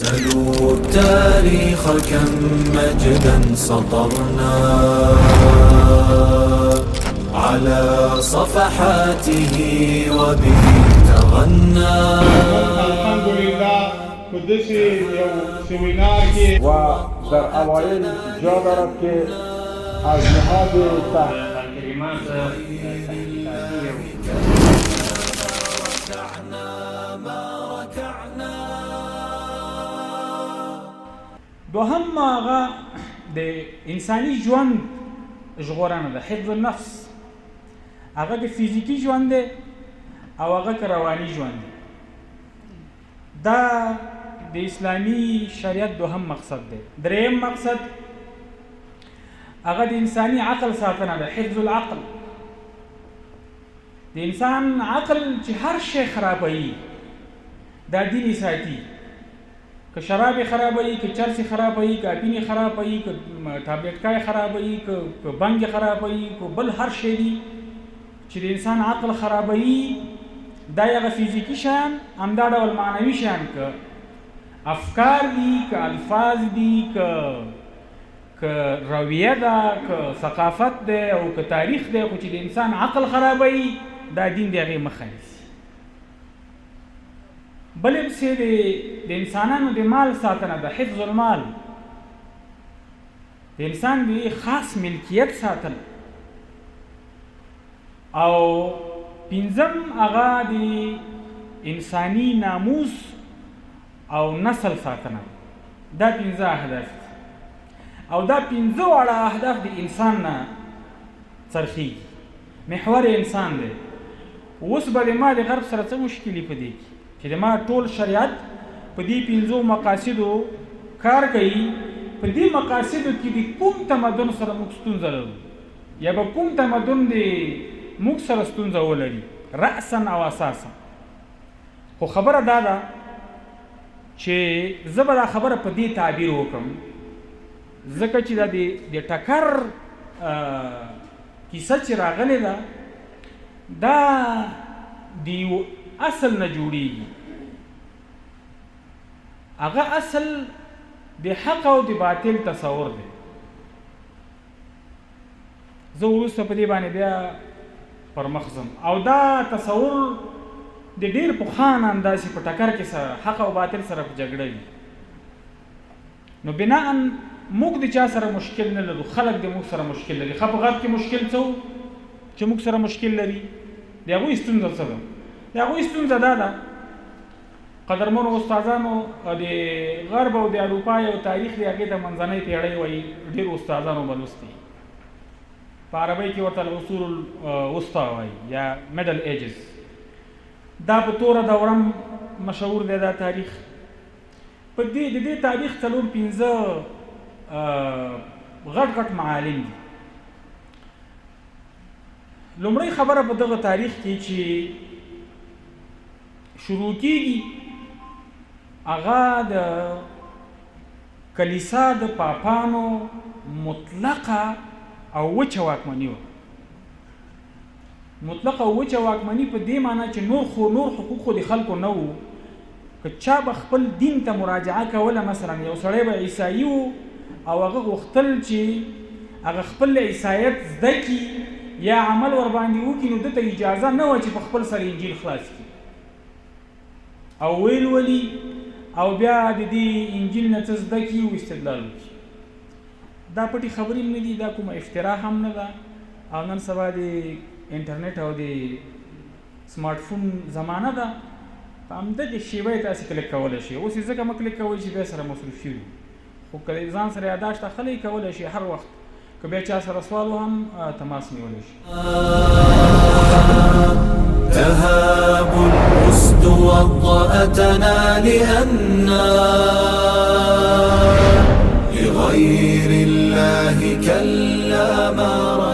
سلوا التاريخ كم مجدا سطرنا على صفحاته وبه تغنى. الحمد لله قدسي یو سیمینار کې و در اوایل جا دارد که از نهاد کلمات دوهم هغه د انساني ژوند ژغورنه ده، حفظ النفس. هغه د فزیکي ژوند دی او هغه که رواني ژوند دی. دا د اسلامي شریعت دوهم مقصد دی. دریم مقصد هغه د انساني عقل ساتنه ده، حفظ العقل. د انسان عقل چې هر شی خرابوي دا دین ساتي. که شراب خرابوي، که چرس خرابوي، که اپینې خرابوي، که ټابلیټکای خرابوي، که بنګ خرابوي، که بل هر شی دی چې د انسان عقل خرابوي، دا هغه فزیکي شیان، همدا ډول معنوي شیان، که افکار دي، که الفاظ دي، که رویه ده، که ثقافت ده او که تاریخ ده، خو چې د انسان عقل خرابوي دا دین د هغې مخه نیسي. بل پسې د انسانانو د مال ساتنه ده، حفظ المال. د انسان د خاص ملکیت ساتل. او پنځم هغه د انساني ناموس او نسل ساتنه. دا 15 اهداف دي او دا 15 واړه اهداف د انسان نه څرخیږي. محور انسان دی. اوس به د ما د غرب سره څه مشکلې په دې کې چې د ما ټول شریعت په دې 15 مقاصدو کار کوي. په دې مقاصدو کې د کوم تمدن سره موږ ستونزه لرو یا به کوم تمدن د موږ سره ستونزه ولري رأسا او اساسا. خو خبره دا ده چې زه به دا خبره په دې تعبیر وکړم ځکه چې دا د ټکر کیسه چې راغلې ده دا د یو اصل نه جوړیږي. هغه اصل د حق او د باطل تصور دی. زه وروسته په دې باندې بیا پر مخ ځم. او دا تصور د ډېر پخوانه انداسې په ټکر کې سره حق او باطل سره په جګړه وي. نو بناء موږ د چا سره مشکل نه لرو، خلک د موږ سره مشکل لري. ښه په غرب کې مشکل څه و چې موږ سره مشکل لري؟ د هغوی ستونزه څه ده؟ د هغوی ستونزه دا ده قدرمنو استادانو د غرب او د اروپا یو تاریخ دی، هغې ته منځنۍ پیړۍ وایي. ډېرو استادانو به لوستي. په عربۍ کې ورته العصور الوسطی وایي یا میډل ایجز. دا په توره دورم مشهور دی دا تاریخ. په د دې تاریخ 4-5 غټ غټ معالم دي. لومړی خبره په دغه تاریخ کې چې شروع کېږي هغه د کلیسا د پاپانو مطلقه او وچه واکمني وه. مطلقه او وچه واکمني په دې معنی چې نور حقوق خو د خلکو نه وو. که چا به خپل دین ته مراجعه کوله، مثلا یو سړی به عیسایي و او هغه غوښتل چې هغه خپل عیسایت زده کړي یا عمل ورباندې وکړي، نو دته اجازه نه وه چې په خپل سر انجیل خلاص کړي او ویل ولي او بیا د دې انجیل نه څه زده کړي او استدلال وکړي. دا پټې خبرې هم نه دي، دا کومه افترا هم نه ده. او نن سبا د انټرنیټ او د سمارټ فون زمانه ده. په همدغې شیبه یې تاسې کلیک کولی شئ. اوس یې ځکه مه کلیک کوئ چې بیا سره مصروف شوي وي. خو که ځان سره یاداشت اخلی کولی شي هر وخت. که بیا چا سره سوال هم تماس نیولی شي. تهاب الأسد وطأتنا لأننا لغير الله كلا ما رأينا.